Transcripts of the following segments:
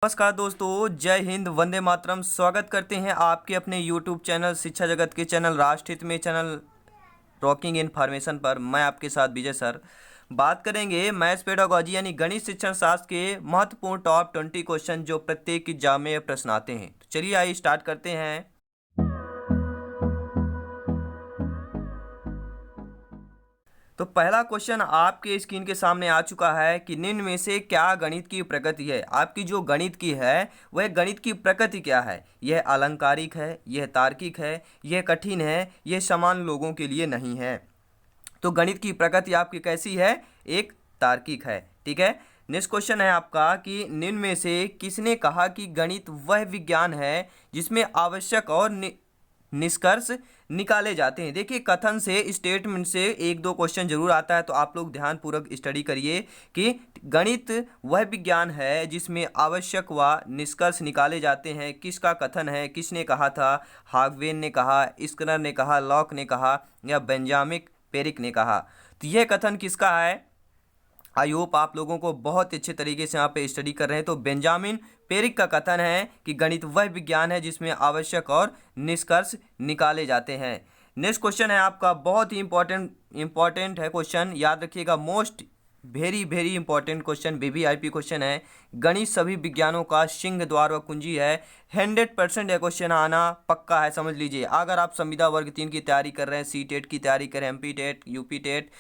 नमस्कार दोस्तों, जय हिंद, वंदे मातरम। स्वागत करते हैं आपके अपने यूट्यूब चैनल शिक्षा जगत के चैनल राष्ट्रहित में चैनल रॉकिंग इन्फॉर्मेशन पर। मैं आपके साथ विजय सर। बात करेंगे मैथ्स पेडागोजी यानी गणित शिक्षण शास्त्र के महत्वपूर्ण टॉप 20 क्वेश्चन जो प्रत्येक एग्जाम में प्रश्न आते हैं। तो चलिए आइए स्टार्ट करते हैं। तो पहला क्वेश्चन आपके स्क्रीन के सामने आ चुका है कि निम्न में से क्या गणित की प्रकृति है। आपकी जो गणित की है वह गणित की प्रकृति क्या है। यह अलंकारिक है, यह तार्किक है, यह कठिन है, यह समान लोगों के लिए नहीं है। तो गणित की प्रकृति आपकी कैसी है? एक तार्किक है। ठीक है। नेक्स्ट क्वेश्चन है आपका कि निम्न में से किसने कहा कि गणित वह विज्ञान है जिसमें आवश्यक और निष्कर्ष निकाले जाते हैं। देखिए, कथन से स्टेटमेंट से एक दो क्वेश्चन जरूर आता है, तो आप लोग ध्यानपूर्वक स्टडी करिए कि गणित वह विज्ञान है जिसमें आवश्यक व निष्कर्ष निकाले जाते हैं। किसका कथन है, किसने कहा था? हागवेन ने कहा, स्किनर ने कहा, लॉक ने कहा या बेंजामिन पेरिक ने कहा। तो यह कथन किसका है? आई होप आप लोगों को बहुत अच्छे तरीके से यहाँ पे स्टडी कर रहे हैं। तो बेंजामिन पेरिक का कथन है कि गणित वह विज्ञान है जिसमें आवश्यक और निष्कर्ष निकाले जाते हैं। नेक्स्ट क्वेश्चन है आपका बहुत ही इंपॉर्टेंट है क्वेश्चन, याद रखिएगा। Most very very important question, VVIP question है। गणित सभी विज्ञानों का सिंह द्वार व कुंजी है। 100% यह क्वेश्चन आना पक्का है, समझ लीजिए। अगर आप संविदा वर्ग 3 की तैयारी कर रहे हैं, सी टेट की तैयारी कर रहे हैं, एमपी टेट, यूपी टेट,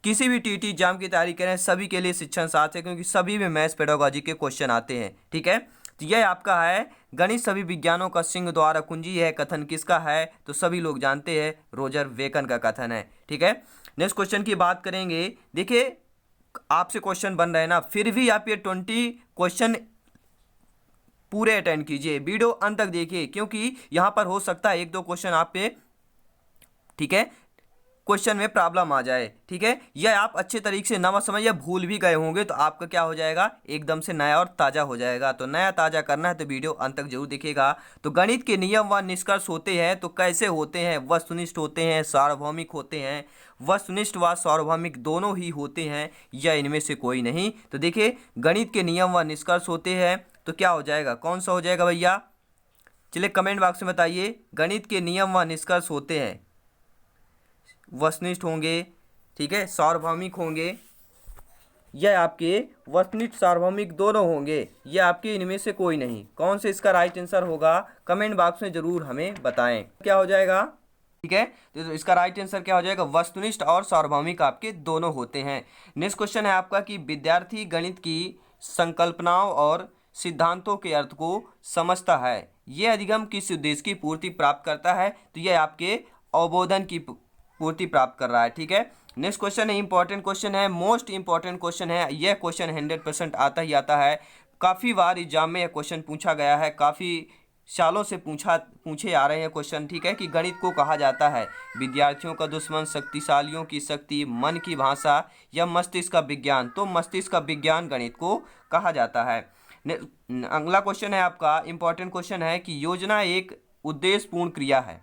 किसी भी टीटी एग्जाम की तैयारी करें, सभी के लिए शिक्षण साथ है, क्योंकि सभी में मैथ्स पेडागोजी के क्वेश्चन आते हैं। ठीक है। तो यह आपका है गणित सभी विज्ञानों का सिंह द्वार कुंजी है। कथन किसका है? तो सभी लोग जानते हैं, रोजर बेकन का कथन है। ठीक है। नेक्स्ट क्वेश्चन की बात करेंगे। देखिए, आपसे क्वेश्चन बन रहे हैं ना, फिर भी आप ये 20 क्वेश्चन पूरे अटेंड कीजिए, वीडियो अंत तक देखिए, क्योंकि यहां पर हो सकता है एक दो क्वेश्चन आप पे, ठीक है, क्वेश्चन में प्रॉब्लम आ जाए। ठीक है। यह आप अच्छे तरीके से नवा समझ या भूल भी गए होंगे तो आपका क्या हो जाएगा, एकदम से नया और ताज़ा हो जाएगा। तो नया ताज़ा करना है तो वीडियो अंत तक जरूर देखिएगा। तो गणित के नियम व निष्कर्ष होते हैं, तो कैसे होते हैं? वस्तुनिष्ठ होते हैं, सार्वभौमिक होते हैं। वस्तुनिष्ठ व सार्वभौमिक दोनों ही होते हैं या इनमें से कोई नहीं। तो देखिए, गणित के नियम व निष्कर्ष होते हैं तो क्या हो जाएगा, कौन सा हो जाएगा भैया? चलिए कमेंट बॉक्स में बताइए। गणित के नियम व निष्कर्ष होते हैं, वस्तुनिष्ठ होंगे, ठीक है, सार्वभौमिक होंगे, यह आपके वस्तुनिष्ठ सार्वभौमिक दोनों होंगे, यह आपके इनमें से कोई नहीं। कौन से इसका राइट आंसर होगा, कमेंट बॉक्स में जरूर हमें बताएं। क्या हो जाएगा? ठीक है। तो इसका राइट आंसर क्या हो जाएगा? वस्तुनिष्ठ और सार्वभौमिक आपके दोनों होते हैं। नेक्स्ट क्वेश्चन है आपका कि विद्यार्थी गणित की संकल्पनाओं और सिद्धांतों के अर्थ को समझता है, यह अधिगम किस उद्देश्य की पूर्ति प्राप्त करता है? तो यह आपके अवबोधन की पूर्ति प्राप्त कर रहा है। ठीक है। नेक्स्ट क्वेश्चन है, इंपॉर्टेंट क्वेश्चन है, मोस्ट इंपॉर्टेंट क्वेश्चन है। यह क्वेश्चन 100% आता ही आता है। काफ़ी बार एग्जाम में यह क्वेश्चन पूछा गया है, काफ़ी सालों से पूछे आ रहे हैं क्वेश्चन। ठीक है, कि गणित को कहा जाता है विद्यार्थियों का दुश्मन, शक्तिशालियों की शक्ति, मन की भाषा या मस्तिष्क का विज्ञान? तो मस्तिष्क का विज्ञान गणित को कहा जाता है। अगला क्वेश्चन है आपका इंपॉर्टेंट क्वेश्चन है कि योजना एक उद्देश्यपूर्ण क्रिया है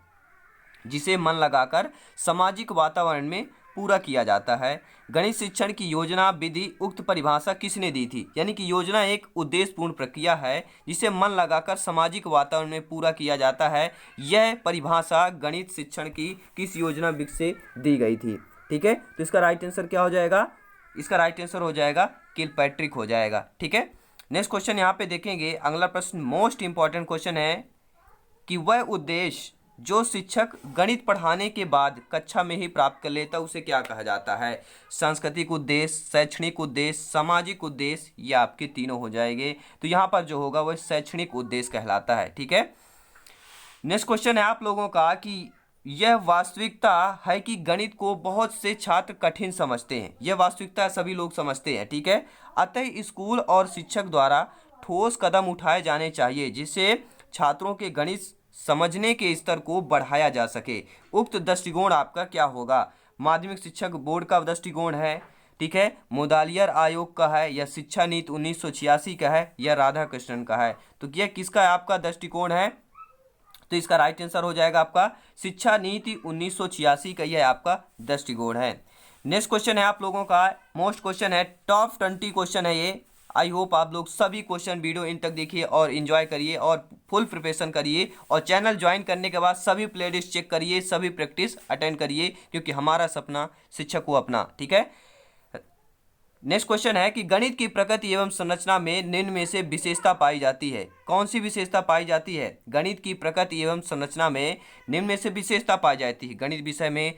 जिसे मन लगाकर सामाजिक वातावरण में पूरा किया जाता है। गणित शिक्षण की योजना विधि उक्त परिभाषा किसने दी थी? यानी कि योजना एक उद्देश्यपूर्ण प्रक्रिया है जिसे मन लगाकर सामाजिक वातावरण में पूरा किया जाता है। यह परिभाषा गणित शिक्षण की किस योजना विधि से दी गई थी? ठीक है। तो इसका राइट आंसर क्या हो जाएगा? इसका राइट आंसर हो जाएगा किलपैट्रिक हो जाएगा। ठीक है। नेक्स्ट क्वेश्चन यहाँ पे देखेंगे। अगला प्रश्न मोस्ट इंपॉर्टेंट क्वेश्चन है कि वह उद्देश्य जो शिक्षक गणित पढ़ाने के बाद कक्षा में ही प्राप्त कर लेता उसे क्या कहा जाता है? सांस्कृतिक उद्देश्य, शैक्षणिक उद्देश्य, सामाजिक उद्देश्य, या आपके तीनों हो जाएंगे। तो यहाँ पर जो होगा वह शैक्षणिक उद्देश्य कहलाता है। ठीक है। नेक्स्ट क्वेश्चन है आप लोगों का कि यह वास्तविकता है कि गणित को बहुत से छात्र कठिन समझते हैं। यह वास्तविकता सभी लोग समझते हैं। ठीक है। अतः स्कूल और शिक्षक द्वारा ठोस कदम उठाए जाने चाहिए जिससे छात्रों के गणित समझने के स्तर को बढ़ाया जा सके। उक्त दृष्टिकोण आपका क्या होगा? माध्यमिक शिक्षक बोर्ड का दृष्टिकोण है, ठीक है, मोदालियर आयोग का है, या शिक्षा नीति 1986 का है, या राधाकृष्णन का है? तो यह किसका आपका दृष्टिकोण है? तो इसका राइट आंसर हो जाएगा आपका शिक्षा नीति 1986 का, यह आपका दृष्टिकोण है। नेक्स्ट क्वेश्चन है आप लोगों का मोस्ट क्वेश्चन है, टॉप 20 क्वेश्चन है ये आई होप आप लोग सभी क्वेश्चन वीडियो इन तक देखिए और एंजॉय करिए और फुल प्रिपरेशन करिए, और चैनल ज्वाइन करने के बाद सभी प्लेलिस्ट चेक करिए, सभी प्रैक्टिस अटेंड करिए, क्योंकि हमारा सपना शिक्षक हो अपना। ठीक है, नेक्स्ट क्वेश्चन है कि गणित की प्रकृति एवं संरचना में निम्न में से विशेषता पाई जाती है। कौन सी विशेषता पाई जाती है? गणित की प्रकृति एवं संरचना में निम्न में से विशेषता पाई जाती है। गणित विषय में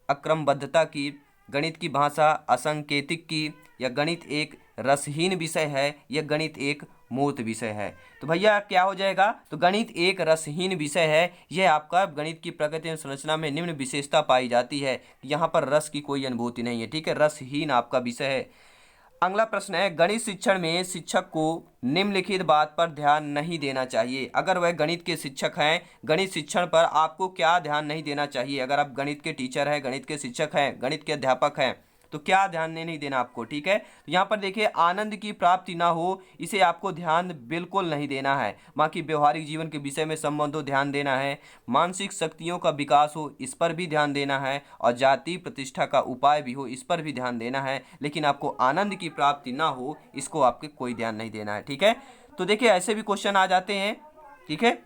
अक्रमबद्धता की, गणित की भाषा असंकेतिक की, या गणित एक रसहीन विषय है, या गणित एक मूर्त विषय है। तो भैया क्या हो जाएगा? तो गणित एक रसहीन विषय है। यह आपका गणित की प्रकृति एवं संरचना में निम्न विशेषता पाई जाती है। यहाँ पर रस की कोई अनुभूति नहीं है। ठीक है, रसहीन आपका विषय है। अगला प्रश्न है, गणित शिक्षण में शिक्षक को निम्नलिखित बात पर ध्यान नहीं देना चाहिए। अगर वह गणित के शिक्षक हैं, गणित शिक्षण पर आपको क्या ध्यान नहीं देना चाहिए? अगर आप गणित के टीचर हैं, गणित के शिक्षक हैं, गणित के अध्यापक हैं, तो क्या ध्यान नहीं देना आपको? ठीक है, तो यहाँ पर देखिए, आनंद की प्राप्ति ना हो, इसे आपको ध्यान बिल्कुल नहीं देना है। बाकी व्यवहारिक जीवन के विषय में संबंधों ध्यान देना है, मानसिक शक्तियों का विकास हो, इस पर भी ध्यान देना है, और जाति प्रतिष्ठा का उपाय भी हो, इस पर भी ध्यान देना है। लेकिन आपको आनंद की प्राप्ति ना हो, इसको आपके कोई ध्यान नहीं देना है। ठीक है, तो देखिए ऐसे भी क्वेश्चन आ जाते हैं। ठीक है,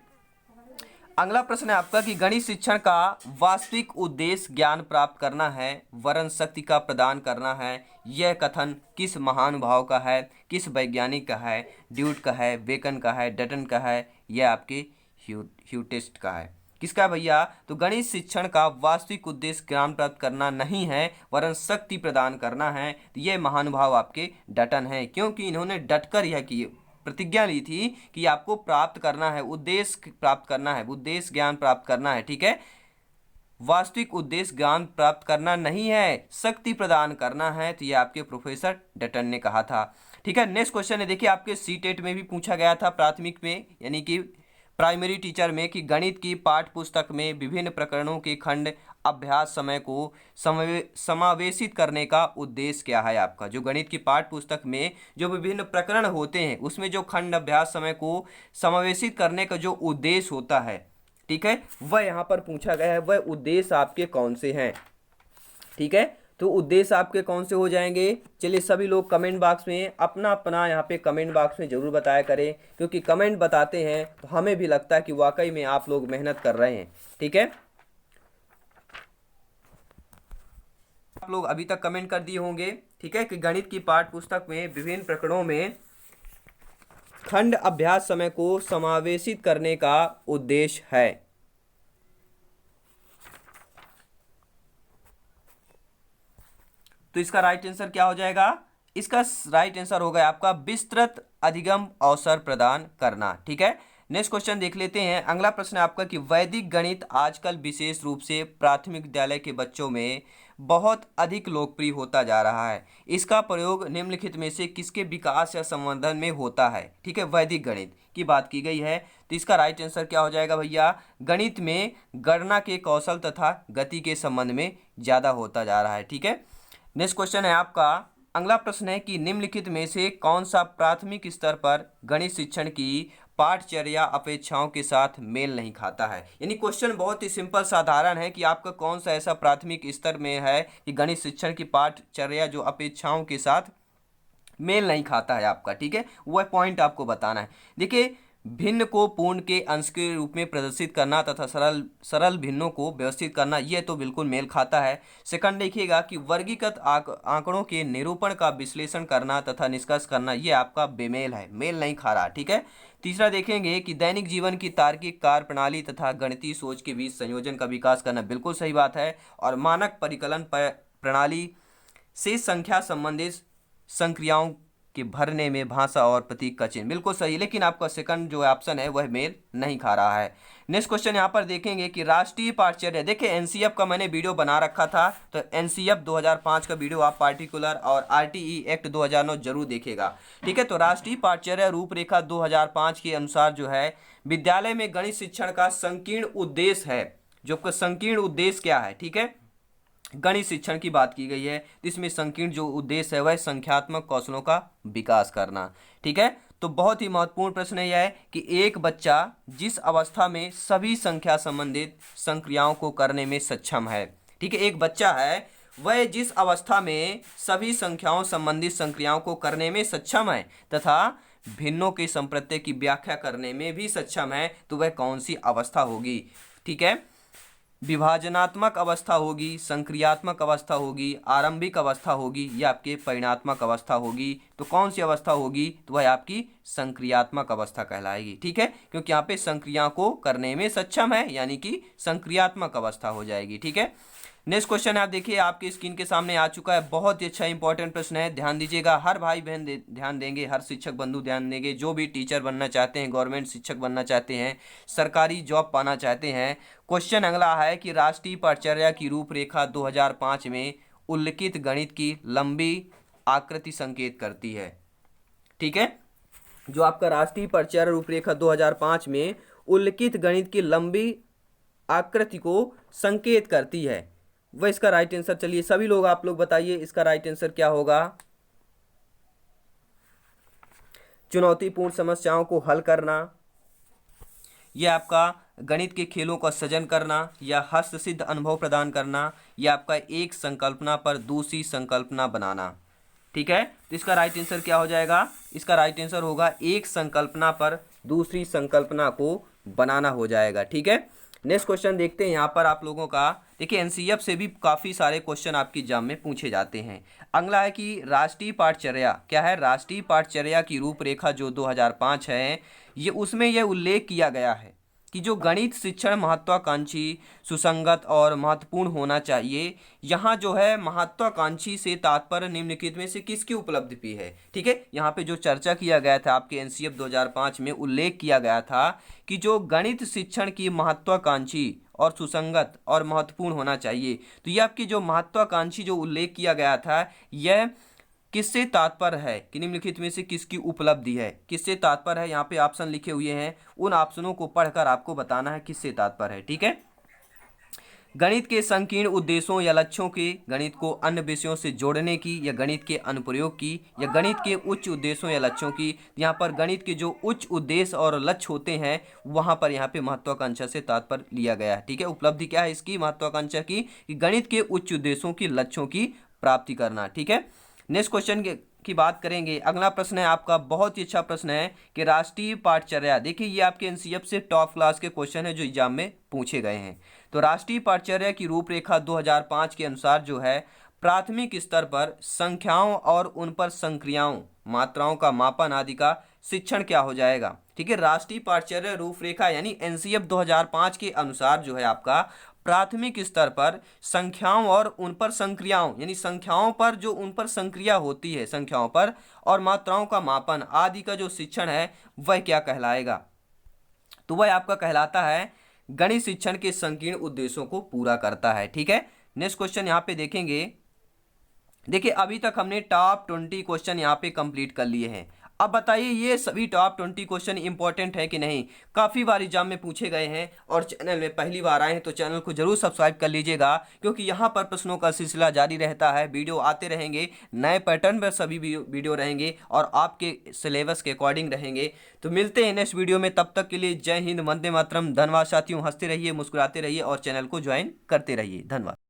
अगला प्रश्न है आपका कि गणित शिक्षण का वास्तविक उद्देश्य ज्ञान प्राप्त करना है, वरन शक्ति का प्रदान करना है। यह कथन किस महानुभाव का है? किस वैज्ञानिक का है? ड्यूट का है, बेकन का है, डटन का है, यह आपके ह्यूटेस्ट का है? किसका है भैया? तो गणित शिक्षण का वास्तविक उद्देश्य ज्ञान प्राप्त करना नहीं है, वरन शक्ति प्रदान करना है। तो ये महानुभाव आपके डटन है, क्योंकि इन्होंने डटकर यह की प्रतिज्ञा ली थी कि आपको प्राप्त करना है, उद्देश्य प्राप्त करना है, उद्देश्य ज्ञान प्राप्त करना है। ठीक है, वास्तविक उद्देश्य ज्ञान प्राप्त करना नहीं है, शक्ति प्रदान करना है। तो ये आपके प्रोफेसर डटन ने कहा था। ठीक है, नेक्स्ट क्वेश्चन है, देखिए आपके सीटेट में भी पूछा गया था, प्राथमिक में यानी कि प्राइमरी टीचर में, कि गणित की पाठ्य पुस्तक में विभिन्न प्रकरणों के खंड अभ्यास समय को समावेशित करने का उद्देश्य क्या है आपका? जो गणित की पाठ्य पुस्तक में जो विभिन्न प्रकरण होते हैं, उसमें जो खंड अभ्यास समय को समावेशित करने का जो उद्देश्य होता है, ठीक है, वह यहाँ पर पूछा गया है। वह उद्देश्य आपके कौन से हैं? ठीक है, तो उद्देश्य आपके कौन से हो जाएंगे? चलिए सभी लोग कमेंट बॉक्स में अपना अपना यहाँ पे कमेंट बॉक्स में जरूर बताया करें, क्योंकि कमेंट बताते हैं तो हमें भी लगता है कि वाकई में आप लोग मेहनत कर रहे हैं। ठीक है, आप लोग अभी तक कमेंट कर दिए होंगे। ठीक है, कि गणित की पाठ्य पुस्तक में विभिन्न प्रकरणों में खंड अभ्यास समय को समावेशित करने का उद्देश्य है। तो इसका राइट आंसर क्या हो जाएगा? इसका राइट आंसर होगा आपका विस्तृत अधिगम अवसर प्रदान करना। ठीक है, नेक्स्ट क्वेश्चन देख लेते हैं। अगला प्रश्न है आपका कि वैदिक गणित आजकल विशेष रूप से प्राथमिक विद्यालय के बच्चों में बहुत अधिक लोकप्रिय होता जा रहा है। इसका प्रयोग निम्नलिखित में से किसके विकास या संवर्धन में होता है? ठीक है, वैदिक गणित की बात की गई है। तो इसका राइट आंसर क्या हो जाएगा भैया? गणित में गणना के कौशल तथा गति के संबंध में ज़्यादा होता जा रहा है। ठीक है, नेक्स्ट क्वेश्चन है आपका, अगला प्रश्न है कि निम्नलिखित में से कौन सा प्राथमिक स्तर पर गणित शिक्षण की पाठचर्या अपेक्षाओं के साथ मेल नहीं खाता है? यानी क्वेश्चन बहुत ही सिंपल साधारण है कि आपका कौन सा ऐसा प्राथमिक स्तर में है कि गणित शिक्षण की पाठचर्या जो अपेक्षाओं के साथ मेल नहीं खाता है आपका। ठीक है, वह पॉइंट आपको बताना है। देखिए, भिन्न को पूर्ण के अंश के रूप में प्रदर्शित करना तथा सरल भिन्नों को व्यवस्थित करना, यह तो बिल्कुल मेल खाता है। सेकंड देखिएगा कि वर्गीकृत आंकड़ों के निरूपण का विश्लेषण करना तथा निष्कर्ष करना, यह आपका बेमेल है, मेल नहीं खा रहा। ठीक है, तीसरा देखेंगे कि दैनिक जीवन की तार्किक कार्य प्रणाली तथा गणितीय सोच के बीच संयोजन का विकास करना, बिल्कुल सही बात है। और मानक परिकलन प्रणाली से संख्या संबंधित संक्रियाओं के भरने में भाषा और प्रतीक का चिन्ह, बिल्कुल सही। लेकिन आपका सेकंड जो ऑप्शन है वह मेल नहीं खा रहा है। नेक्स्ट क्वेश्चन यहाँ पर देखेंगे कि राष्ट्रीय पाठचर्या, देखिए एनसीएफ का मैंने वीडियो बना रखा था, तो एनसीएफ 2005 का वीडियो आप पार्टिकुलर और आरटीई एक्ट 2009 जरूर देखेगा। ठीक है, तो राष्ट्रीय पाठचर्या रूपरेखा 2005 के अनुसार जो है विद्यालय में गणित शिक्षण का संकीर्ण उद्देश्य है। जो आपका संकीर्ण उद्देश्य क्या है? ठीक है, गणित शिक्षण की बात की गई है, तो इसमें संकीर्ण जो उद्देश्य है वह संख्यात्मक कौशलों का विकास करना। ठीक है, तो बहुत ही महत्वपूर्ण प्रश्न यह है कि एक बच्चा जिस अवस्था में सभी संख्या संबंधित संक्रियाओं को करने में सक्षम है, ठीक है, एक बच्चा है वह जिस अवस्था में सभी संख्याओं संबंधित संक्रियाओं को करने में सक्षम है तथा भिन्नों के संप्रत्यय की व्याख्या करने में भी सक्षम है, तो वह कौन सी अवस्था होगी? ठीक है, विभाजनात्मक अवस्था होगी, संक्रियात्मक अवस्था होगी, आरंभिक अवस्था होगी या आपके परिणात्मक अवस्था होगी। तो कौन सी अवस्था होगी? तो वह आपकी संक्रियात्मक अवस्था कहलाएगी। ठीक है, क्योंकि यहाँ पे संक्रिया को करने में सक्षम है, यानी कि संक्रियात्मक अवस्था हो जाएगी। ठीक है, नेक्स्ट क्वेश्चन आप देखिए आपके स्क्रीन के सामने आ चुका है। बहुत ही अच्छा इंपॉर्टेंट प्रश्न है, ध्यान दीजिएगा। हर भाई बहन ध्यान देंगे, हर शिक्षक बंधु ध्यान देंगे, जो भी टीचर बनना चाहते हैं, गवर्नमेंट शिक्षक बनना चाहते हैं, सरकारी जॉब पाना चाहते हैं। क्वेश्चन अगला है कि राष्ट्रीय पाठचर्या की रूपरेखा 2005 में उल्लिखित गणित की लंबी आकृति संकेत करती है। ठीक है, जो आपका राष्ट्रीय पाठचर्या रूपरेखा 2005 में उल्लिखित गणित की लंबी आकृति को संकेत करती है, वह इसका राइट आंसर, चलिए सभी लोग आप लोग बताइए इसका राइट आंसर क्या होगा? चुनौतीपूर्ण समस्याओं को हल करना, यह आपका गणित के खेलों का सृजन करना, या हस्तसिद्ध अनुभव प्रदान करना, या आपका एक संकल्पना पर दूसरी संकल्पना बनाना। ठीक है, तो इसका राइट आंसर क्या हो जाएगा? इसका राइट आंसर होगा एक संकल्पना पर दूसरी संकल्पना को बनाना हो जाएगा। ठीक है, नेक्स्ट क्वेश्चन देखते हैं यहाँ पर आप लोगों का। देखिए एनसीईएफ से भी काफ़ी सारे क्वेश्चन आपकी एग्जाम में पूछे जाते हैं। अगला है कि राष्ट्रीय पाठचर्या क्या है? राष्ट्रीय पाठचर्या की रूपरेखा जो 2005 है, ये उसमें यह उल्लेख किया गया है कि जो गणित शिक्षण महत्वाकांक्षी, सुसंगत और महत्वपूर्ण होना चाहिए। यहाँ जो है महत्वाकांक्षी से तात्पर्य निम्नलिखित में से किसकी उपलब्धि भी है? ठीक है, यहाँ पे जो चर्चा किया गया था आपके एनसीईएफ 2005 में उल्लेख किया गया था कि जो गणित शिक्षण की महत्वाकांक्षी और सुसंगत और महत्वपूर्ण होना चाहिए। तो ये आपकी जो महत्वाकांक्षी जो उल्लेख किया गया था, यह किससे तात्पर्य है कि निम्नलिखित में से किसकी उपलब्धि है? किससे तात्पर्य है? यहाँ पे ऑप्शन लिखे हुए हैं, उन ऑप्शनों को पढ़कर आपको बताना है किससे तात्पर्य है। ठीक है, गणित के संकीर्ण उद्देश्यों या लक्ष्यों की, गणित को अन्य विषयों से जोड़ने की, या गणित के अनुप्रयोग की, या गणित के उच्च उद्देश्यों या लक्ष्यों की। यहाँ पर गणित के जो उच्च उद्देश्य और लक्ष्य होते हैं, वहाँ पर यहाँ पे महत्वाकांक्षा से तात्पर्य लिया गया है। ठीक है, उपलब्धि क्या है इसकी महत्वाकांक्षा की? कि गणित के उच्च उद्देश्यों की, लक्ष्यों की प्राप्ति करना। ठीक है, नेक्स्ट क्वेश्चन की बात करेंगे। अगला प्रश्न है आपका, बहुत ही अच्छा प्रश्न है कि राष्ट्रीय पाठचर्या, देखिए ये आपके एनसीईएफ से टॉप क्लास के क्वेश्चन है जो एग्जाम में पूछे गए हैं। तो राष्ट्रीय पाठचर्या की रूपरेखा 2005 के अनुसार जो है प्राथमिक स्तर पर संख्याओं और उन पर संक्रियाओं, मात्राओं का मापन आदि का शिक्षण क्या हो जाएगा? ठीक है, राष्ट्रीय पाठचर्या रूपरेखा यानी एनसीईएफ 2005 के अनुसार जो है आपका प्राथमिक स्तर पर संख्याओं और उन पर संक्रियाओं, यानी संख्याओं पर जो उन पर संक्रिया होती है, संख्याओं पर, और मात्राओं का मापन आदि का जो शिक्षण है वह क्या कहलाएगा? तो वह आपका कहलाता है गणित शिक्षण के संकीर्ण उद्देश्यों को पूरा करता है। ठीक है, नेक्स्ट क्वेश्चन यहाँ पे देखेंगे। देखिए अभी तक हमने टॉप 20 क्वेश्चन यहाँ पे कंप्लीट कर लिए हैं। अब बताइए ये सभी टॉप 20 क्वेश्चन इंपॉर्टेंट है कि नहीं? काफ़ी बार एग्जाम में पूछे गए हैं और चैनल में पहली बार आए हैं तो चैनल को जरूर सब्सक्राइब कर लीजिएगा, क्योंकि यहाँ पर प्रश्नों का सिलसिला जारी रहता है। वीडियो आते रहेंगे, नए पैटर्न पर सभी वीडियो रहेंगे और आपके सिलेबस के अकॉर्डिंग रहेंगे। तो मिलते हैं नेक्स्ट वीडियो में, तब तक के लिए जय हिंद, वंदे मातरम। धन्यवाद साथियों, हंसते रहिए, मुस्कुराते रहिए और चैनल को ज्वाइन करते रहिए। धन्यवाद।